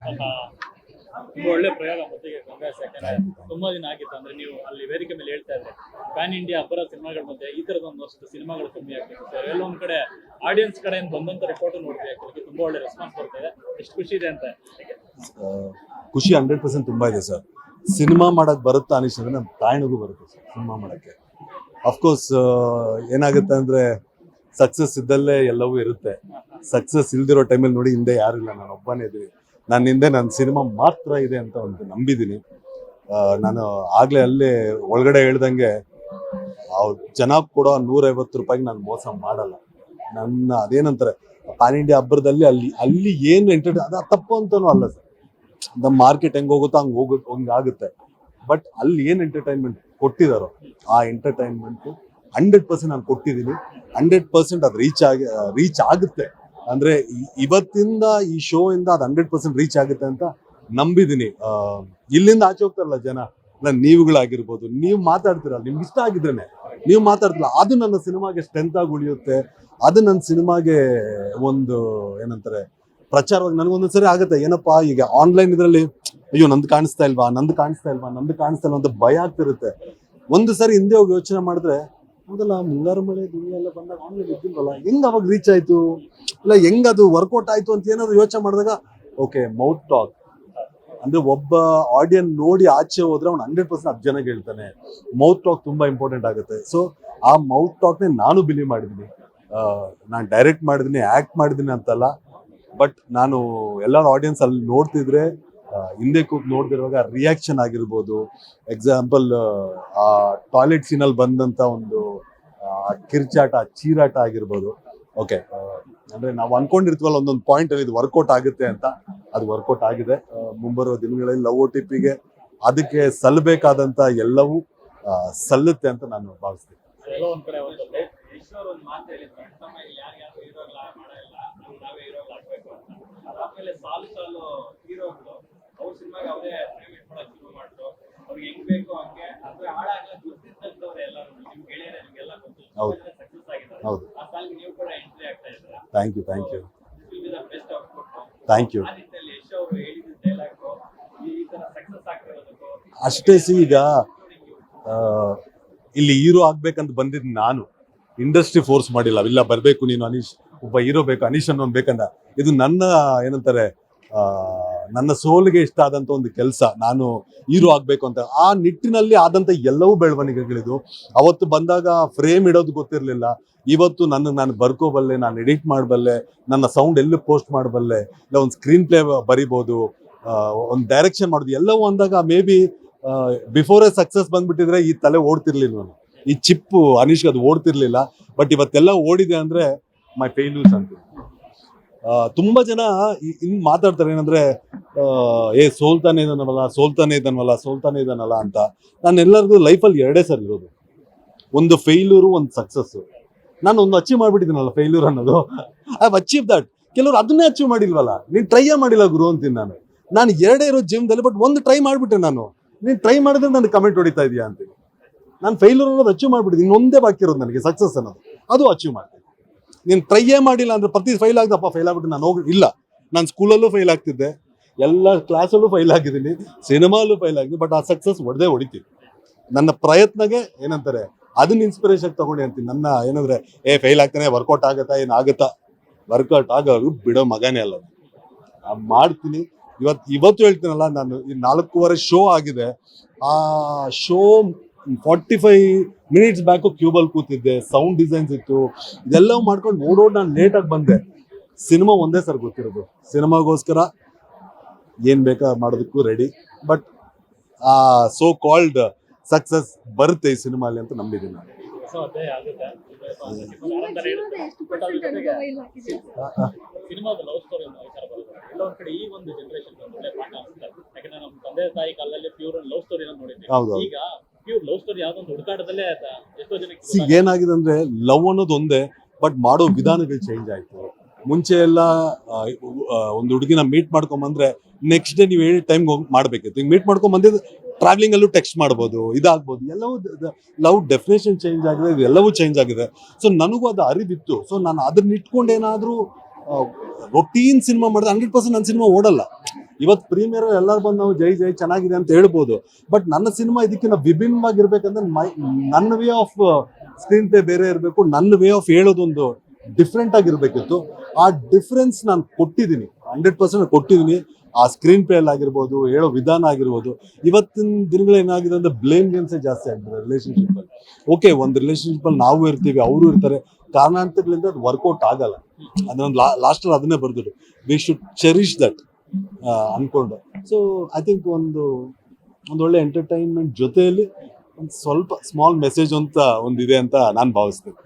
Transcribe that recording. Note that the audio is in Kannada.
ತುಂಬಾ ಒಳ್ಳೆ ಪ್ರಯೋಗ ಮೊದಲಿಗೆ ಕಾಂಗ್ರೆಸ್. ಯಾಕಂದ್ರೆ ತುಂಬಾ ದಿನ ಆಗಿತ್ತು ಅಂದ್ರೆ ನೀವು ಅಲ್ಲಿ ವೇದಿಕೆ ಮೇಲೆ ಹೇಳ್ತಾ ಇದ್ರೆ ಪ್ಯಾನ್ ಇಂಡಿಯಾ ಅಬ್ಬರ ಸಿನಿಮಾಗಳ ಮಧ್ಯೆ ಈ ತರದ ಒಂದಷ್ಟು ಸಿನಿಮಾಗಳು ಕಮ್ಮಿ ಆಗ್ತಿತ್ತು ಸರ್. ಎಲ್ಲೊಂದ್ ಕಡೆ ಆಡಿಯನ್ಸ್ ಕಡೆಯಿಂದ ಬಂದಂತ ರಿಪೋರ್ಟ್ ನೋಡ್ಬೇಕು, ತುಂಬಾ ಒಳ್ಳೆ ರೆಸ್ಪಾನ್ಸ್ ಬರ್ತಾ ಇದೆ. ಎಷ್ಟು ಖುಷಿ ಇದೆ ಅಂತ. ಖುಷಿ 100% ತುಂಬಾ ಇದೆ ಸರ್. ಸಿನಿಮಾ ಮಾಡಕ್ ಬರುತ್ತಾ ಅನಿಸಿದ್ರೆ ನಮ್ಮ ತಾಯಿನಗೂ ಬರುತ್ತೆ ಸರ್ ಸಿನಿಮಾ ಮಾಡಕ್ಕೆ. ಅಫ್ಕೋರ್ಸ್ ಏನಾಗುತ್ತೆ ಅಂದ್ರೆ ಸಕ್ಸಸ್ ಇದ್ದಲ್ಲೇ ಎಲ್ಲವೂ ಇರುತ್ತೆ. ಸಕ್ಸಸ್ ಇಲ್ದಿರೋ ಟೈಮಲ್ಲಿ ನೋಡಿ ಹಿಂದೆ ಯಾರಿಲ್ಲ, ನಾನು ಒಬ್ಬನೇ ಇದ್ದೀನಿ. ನನ್ನ ಹಿಂದೆ ನನ್ನ ಸಿನಿಮಾ ಮಾತ್ರ ಇದೆ ಅಂತ ಒಂದು ನಂಬಿದ್ದೀನಿ. ನಾನು ಆಗ್ಲೇ ಅಲ್ಲೇ ಒಳಗಡೆ ಹೇಳ್ದಂಗೆ ಅವ್ರು ಜನ ಕೊಡೋ 150 ರೂಪಾಯಿಗೆ ನಾನು ಮೋಸ ಮಾಡಲ್ಲ. ನನ್ನ ಅದೇನಂತಾರೆ ಪ್ಯಾನ್ ಇಂಡಿಯಾ ಹಬ್ಬರದಲ್ಲಿ ಅಲ್ಲಿ ಏನು ಎಂಟರ್ಟೈನ್ ಅದು ತಪ್ಪು ಅಂತಾನೂ ಅಲ್ಲ ಸರ್. ನಮ್ಮ ಮಾರ್ಕೆಟ್ ಹೆಂಗ್ ಹೋಗುತ್ತೋ ಹಂಗಾಗುತ್ತೆ. ಬಟ್ ಅಲ್ಲಿ ಏನು ಎಂಟರ್ಟೈನ್ಮೆಂಟ್ ಕೊಟ್ಟಿದಾರೋ ಆ ಎಂಟರ್ಟೈನ್ಮೆಂಟ್ 100% ನಾನು ಕೊಟ್ಟಿದ್ದೀನಿ. 100% ಅದು ರೀಚ್ ಆಗುತ್ತೆ. ಅಂದ್ರೆ ಇವತ್ತಿಂದ ಈ ಶೋ ಇಂದ ಅದು 100% ರೀಚ್ ಆಗುತ್ತೆ ಅಂತ ನಂಬಿದ್ದೀನಿ. ಇಲ್ಲಿಂದ ಆಚೆ ಹೋಗ್ತಾರಲ್ಲ ಜನ, ನೀವುಗಳಾಗಿರ್ಬೋದು, ನೀವು ಮಾತಾಡ್ತೀರಲ್ಲ, ನಿಮ್ಗೆ ಇಷ್ಟ ಆಗಿದ್ರೇನೆ ನೀವು ಮಾತಾಡ್ತಿಲ್ಲ, ಅದು ನನ್ನ ಸಿನಿಮಾಗೆ ಸ್ಟ್ರೆಂತ್ ಆಗಿ ಉಳಿಯುತ್ತೆ. ಅದು ನನ್ನ ಸಿನಿಮಾಗೆ ಒಂದು ಏನಂತಾರೆ ಪ್ರಚಾರವಾಗಿ ನನಗೊಂದೊಂದ್ಸರಿ ಆಗುತ್ತೆ. ಏನಪ್ಪಾ ಈಗ ಆನ್ಲೈನ್ ಇದರಲ್ಲಿ ಅಯ್ಯೋ ನಂದು ಕಾಣಿಸ್ತಾ ಇಲ್ವಾ ಅಂತ ಭಯ ಆಗ್ತಿರುತ್ತೆ. ಒಂದು ಸರಿ ಹಿಂದೆ ಹೋಗಿ ಯೋಚನೆ ಮಾಡಿದ್ರೆ ಮೊದಲ ಮುಂಗಾರು ಮಳೆ ದುನಿಯಾ ಎಲ್ಲ ಬಂದಾಗ ಆನ್ಲೈನ್ ಇದ್ದಿಲ್ವಲ್ಲ, ಹೆಂಗ್ ಅವಾಗ ರೀಚ್ ಆಯ್ತು, ಇಲ್ಲ ಹೆಂಗ್ ಅದು ವರ್ಕೌಟ್ ಆಯ್ತು ಅಂತ ಏನಾದ್ರು ಯೋಚನೆ ಮಾಡಿದಾಗ ಓಕೆ ಮೌತ್ ಟಾಕ್ ಅಂದ್ರೆ ಒಬ್ಬ ಆಡಿಯನ್ ನೋಡಿ ಆಚೆ ಹೋದ್ರೆ ಅವ್ನು 100% 10 ಜನಕ್ಕೆ ಹೇಳ್ತಾನೆ. ಮೌತ್ ಟಾಕ್ ತುಂಬಾ ಇಂಪಾರ್ಟೆಂಟ್ ಆಗುತ್ತೆ. ಸೊ ಆ ಮೌತ್ ಟಾಕ್ನೇ ನಾನು ಬಿಲೀವ್ ಮಾಡಿದ್ದೀನಿ. ನಾನು ಡೈರೆಕ್ಟ್ ಮಾಡಿದ್ದೀನಿ, ಆಕ್ಟ್ ಮಾಡಿದ್ದೀನಿ ಅಂತಲ್ಲ, ಬಟ್ ನಾನು ಎಲ್ಲರ ಆಡಿಯನ್ಸ್ ಅಲ್ಲಿ ನೋಡ್ತಿದ್ರೆ ಹಿಂದೆ ಕೂತ್ ನೋಡ್ದಿರುವಾಗ ರಿಯಾಕ್ಷನ್ ಆಗಿರ್ಬೋದು. ಎಕ್ಸಾಂಪಲ್ ಆ ಟಾಯ್ಲೆಟ್ ಸೀನಲ್ಲಿ ಬಂದಂತ ಒಂದು ಕಿರ್ಚಾಟ ಚೀರಾಟ ಆಗಿರ್ಬೋದು. ಓಕೆ ಅಂದ್ರೆ ನಾವು ಅನ್ಕೊಂಡಿರ್ತೀವಲ್ಲ ಒಂದೊಂದು ಪಾಯಿಂಟ್ ಅಲ್ಲಿ ಇದು ವರ್ಕೌಟ್ ಆಗುತ್ತೆ ಅಂತ, ಅದು ವರ್ಕೌಟ್ ಆಗಿದೆ. ಮುಂಬರುವ ದಿನಗಳಲ್ಲಿ ಲವ್ OTPಗೆ ಅದಕ್ಕೆ ಸಲ್ಲಬೇಕಾದಂತ ಎಲ್ಲವೂ ಸಲ್ಲುತ್ತೆ ಅಂತ ನಾನು ಭಾವಿಸ್ತೀನಿ. ಹೌದು, ಥ್ಯಾಂಕ್ ಯು. ಅಷ್ಟೇ ಸಿ, ಈಗ ಇಲ್ಲಿ ಹೀರೋ ಆಗ್ಬೇಕಂತ ಬಂದಿದ್ದು ನಾನು, ಇಂಡಸ್ಟ್ರಿ ಫೋರ್ಸ್ ಮಾಡಿಲ್ಲ. ಇಲ್ಲ ಬರ್ಬೇಕು ನೀನು ಅನೀಶ್, ಒಬ್ಬ ಹೀರೋ ಬೇಕು ಅನೀಶ್ ಅನ್ನೋನ್ ಬೇಕಂದ. ಇದು ನನ್ನ ಏನಂತಾರೆ ನನ್ನ ಸೋಲಿಗೆ ಇಷ್ಟ ಆದಂತ ಒಂದು ಕೆಲಸ. ನಾನು ಹೀರೋ ಆಗ್ಬೇಕು ಅಂತ ಆ ನಿಟ್ಟಿನಲ್ಲಿ ಆದಂತ ಎಲ್ಲವೂ ಬೆಳವಣಿಗೆಗಳಿದು. ಅವತ್ತು ಬಂದಾಗ ಫ್ರೇಮ್ ಇಡೋದು ಗೊತ್ತಿರ್ಲಿಲ್ಲ. ಇವತ್ತು ನಾನು ಬರ್ಕೋಬಲ್ಲೆ, ನಾನು ಎಡಿಟ್ ಮಾಡಬಲ್ಲೆ, ನನ್ನ ಸೌಂಡ್ ಎಲ್ಲಿ ಪೋಸ್ಟ್ ಮಾಡಬಲ್ಲೆ, ಇಲ್ಲ ಒಂದು ಸ್ಕ್ರೀನ್ ಪ್ಲೇ ಬರಿಬೋದು, ಒಂದು ಡೈರೆಕ್ಷನ್ ಮಾಡೋದು ಎಲ್ಲವೂ ಅಂದಾಗ ಮೇ ಬಿ ಬಿಫೋರೇ ಸಕ್ಸಸ್ ಬಂದ್ಬಿಟ್ಟಿದ್ರೆ ಈ ತಲೆ ಓಡ್ತಿರ್ಲಿಲ್ಲ, ನಾನು ಈ ಚಿಪ್ಪು ಅನೀಶ್ಗೆ ಅದು ಓಡ್ತಿರ್ಲಿಲ್ಲ. ಬಟ್ ಇವತ್ತೆಲ್ಲ ಓಡಿದೆ ಅಂದ್ರೆ ಮೈ ಫೇಲ್ಯೂರ್ಸ್ ಅಂತ. ತುಂಬಾ ಜನ ಇನ್ ಮಾತಾಡ್ತಾರೆ ಏನಂದ್ರೆ ಸೋಲ್ತಾನೆ ಇದ್ದಾನಲ್ಲ ಅಂತ. ನಾನು ಎಲ್ಲರಿಗೂ ಲೈಫಲ್ಲಿ 2 ಸರಿ ಇರೋದು, ಒಂದು ಫೇಲ್ಯೂರು, ಒಂದು ಸಕ್ಸಸ್. ನಾನು ಒಂದು ಅಚೀವ್ ಮಾಡ್ಬಿಟ್ಟಿದ್ದೀನಲ್ಲ ಫೇಲ್ಯೂರ್ ಅನ್ನೋದು. I have achieve that. ಕೆಲವರು ಅದನ್ನೇ ಅಚೀವ್ ಮಾಡಿಲ್ವಲ್ಲ, ನೀನ್ ಟ್ರೈಯೇ ಮಾಡಿಲ್ಲ ಗುರು ಅಂತೀನಿ ನಾನು 2 ಇರೋ ಜೀವನದಲ್ಲಿ. ಬಟ್ ಒಂದು ಟ್ರೈ ಮಾಡ್ಬಿಟ್ಟೆ ನಾನು. ನೀನ್ ಟ್ರೈ ಮಾಡಿದ್ರೆ ನನಗೆ ಕಮೆಂಟ್ ಹೊಡಿತಾ ಇದೀಯಾ ಅಂತೀನಿ. ನಾನು ಫೇಲ್ಯೂರ್ ಅನ್ನೋದು ಅಚೀವ್ ಮಾಡ್ಬಿಟ್ಟಿದ್ದೀನಿ. ಇನ್ನೊಂದೇ ಬಾಕಿ ಇರೋದು ನನಗೆ ಸಕ್ಸಸ್ ಅನ್ನೋದು, ಅದು ಅಚೀವ್ ಮಾಡ್ತೀನಿ. ನೀನು ಟ್ರೈಯೇ ಮಾಡಿಲ್ಲ ಅಂದ್ರೆ ಪ್ರತಿ ಫೈಲ್ ಆಗ್ಬಿಟ್ಟು ನಾನು ಇಲ್ಲ. ನಾನು ಸ್ಕೂಲಲ್ಲೂ ಫೈಲ್ ಆಗ್ತಿದ್ದೆ, ಎಲ್ಲ ಕ್ಲಾಸಲ್ಲೂ ಫೈಲ್ ಆಗಿದ್ದೀನಿ, ಸಿನಿಮಾಲ್ಲೂ ಫೈಲ್ ಆಗಿದ್ದೀನಿ. ಬಟ್ ಆ ಸಕ್ಸಸ್ ಹೊಡಿತೀನಿ. ನನ್ನ ಪ್ರಯತ್ನಗೆ ಏನಂತಾರೆ ಅದನ್ನ ಇನ್ಸ್ಪಿರೇಷನ್ ತಗೊಂಡು ಅಂತೀನಿ. ನನ್ನ ಏನಂದ್ರೆ ಫೈಲ್ ಆಗ್ತಾನೆ, ವರ್ಕೌಟ್ ಆಗತ್ತಾ ವರ್ಕೌಟ್ ಆಗೋದು ಬಿಡೋ ಮಗನೇ ಅಲ್ಲ. ನಾನು ಮಾಡ್ತೀನಿ. ಇವತ್ತು ಹೇಳ್ತೀನಲ್ಲ, ನಾನು ಈ 4:15 ಶೋ ಆಗಿದೆ. ಆ ಶೋ 45 ಮಿನಿಟ್ಸ್ ಬ್ಯಾಕು ಕ್ಯೂಬಲ್ ಕೂತಿದ್ದೆ, ಸೌಂಡ್ ಡಿಸೈನ್ಸ್ ಇತ್ತು, ಇದೆಲ್ಲವೂ ಮಾಡ್ಕೊಂಡು ಓಡೋಡ್ ನಾನು ಲೇಟಾಗಿ ಬಂದೆ. ಸಿನಿಮಾ ಒಂದೇ ಸರ್ ಗೊತ್ತಿರೋದು, ಸಿನಿಮಾಗೋಸ್ಕರ ಏನ್ ಬೇಕಾ ಮಾಡೋದಕ್ಕೂ ರೆಡಿ. ಬಟ್ ಆ ಸೋ ಕಾಲ್ಡ್ ಸಕ್ಸಸ್ ಬರುತ್ತೆ ಈ ಸಿನಿಮಾಲಿ ಅಂತ ನಂಬಿದ್ದೀನಿ ನಾನು. ಸಿನಿಮಾದ ಲವ್ ಸ್ಟೋರಿ ವಿಚಾರ ಬರುತ್ತೆ ಎಲ್ಲೊಂದ್ ಕಡೆ. ಈ ಒಂದು ಜನರೇಷನ್ ಒಳ್ಳೆ ಪಾಠ ಅನ್ಸುತ್ತೆ. ಯಾಕಂದ್ರೆ ನಮ್ಮ ತಂದೆ ತಾಯಿ ಕಾಲದಲ್ಲಿ ಪ್ಯೂರ್ ಲವ್ ಸ್ಟೋರಿ ನೋಡಿದ್ವಿ. ಈಗ ಪ್ಯೂರ್ ಲವ್ ಸ್ಟೋರಿ ಯಾವ್ದೊಂದು ಹುಡುಕಾಟದಲ್ಲೇ ಎಷ್ಟೋ ಜನಕ್ಕೆ ಏನಾಗಿದೆ ಅಂದ್ರೆ ಲವ್ ಅನ್ನೋದು ಒಂದೇ, ಬಟ್ ಮಾಡೋ ವಿಧಾನಗಳು ಚೇಂಜ್ ಆಯ್ತು. ಮುಂಚೆ ಎಲ್ಲ ಒಂದು ಹುಡುಗಿನ ಮೀಟ್ ಮಾಡ್ಕೊಂಬಂದ್ರೆ ನೆಕ್ಸ್ಟ್ ಡೇ ನೀವು ಹೇಳಿ ಟೈಮ್ ಮಾಡ್ಬೇಕಿತ್ತು. ಈಗ ಮೀಟ್ ಮಾಡ್ಕೊಂಡ್ ಬಂದಿದ್ದು ಟ್ರಾವೆಲಿಂಗ್ ಅಲ್ಲೂ ಟೆಕ್ಸ್ಟ್ ಮಾಡ್ಬೋದು, ಇದಾಗ್ಬೋದು. ಎಲ್ಲವೂ ಲವ್ ಡೆಫಿನೇಷನ್ ಚೇಂಜ್ ಆಗಿದೆ, ಇದೆಲ್ಲವೂ ಚೇಂಜ್ ಆಗಿದೆ. ಸೊ ನನಗೂ ಅದು ಅರಿವಿತ್ತು. ಸೊ ನಾನು ಅದನ್ನ ಇಟ್ಕೊಂಡು ಏನಾದ್ರೂ ರೊಟೀನ್ ಸಿನಿಮಾ ಮಾಡಿದ್ರೆ 100% ನನ್ನ ಸಿನಿಮಾ ಓಡಲ್ಲ. ಇವತ್ತು ಪ್ರೀಮಿಯರ್ ಎಲ್ಲರೂ ಬಂದು ನಾವು ಜೈ ಜೈ ಚೆನ್ನಾಗಿದೆ ಅಂತ ಹೇಳ್ಬೋದು, ಬಟ್ ನನ್ನ ಸಿನಿಮಾ ಇದಕ್ಕಿಂತ ವಿಭಿನ್ನವಾಗಿರ್ಬೇಕಂದ್ರೆ ನನ್ನ ವೇ ಆಫ್ ಸ್ಕ್ರೀನ್ ಪ್ಲೇ ಬೇರೆ ಇರಬೇಕು, ನನ್ನ ವೇ ಆಫ್ ಹೇಳೋದೊಂದು ಡಿಫ್ರೆಂಟ್ ಆಗಿರ್ಬೇಕಿತ್ತು. ಆ ಡಿಫ್ರೆನ್ಸ್ ನಾನು ಕೊಟ್ಟಿದ್ದೀನಿ, 100% ಕೊಟ್ಟಿದ್ದೀನಿ. ಆ ಸ್ಕ್ರೀನ್ ಪ್ಲೇ ಆಗಿರ್ಬೋದು, ಹೇಳೋ ವಿಧಾನ ಆಗಿರ್ಬೋದು. ಇವತ್ತಿನ ದಿನಗಳು ಏನಾಗಿದೆ ಅಂದ್ರೆ ಬ್ಲೇಮ್ ಗೇಮ್ಸೇ ಜಾಸ್ತಿ ಆಗ್ತದೆ ರಿಲೇಶನ್ಶಿಪ್ ಅಲ್ಲಿ. ಓಕೆ, ಒಂದು ರಿಲೇಶನ್ಶಿಪ್ ಅಲ್ಲಿ ನಾವು ಇರ್ತೀವಿ, ಅವರು ಇರ್ತಾರೆ, ಕಾರಣಾಂತರಗಳಿಂದ ಅದು ವರ್ಕೌಟ್ ಆಗಲ್ಲ. ಅದೊಂದು ಲಾಸ್ಟ್ ಅಲ್ಲಿ ಅದನ್ನೇ ಬರ್ದಿದ್ರು, ವಿ ಶುಡ್ ಚೆರಿಶ್ ದಟ್ ಅನ್ಕೊಂಡು. ಸೊ ಐ ಥಿಂಕ್ ಒಂದೊಳ್ಳೆ ಎಂಟರ್ಟೈನ್ಮೆಂಟ್ ಜೊತೆಯಲ್ಲಿ ಒಂದು ಸ್ವಲ್ಪ ಸ್ಮಾಲ್ ಮೆಸೇಜ್ ಅಂತ ಒಂದಿದೆ ಅಂತ ನಾನು ಭಾವಿಸ್ತೀನಿ.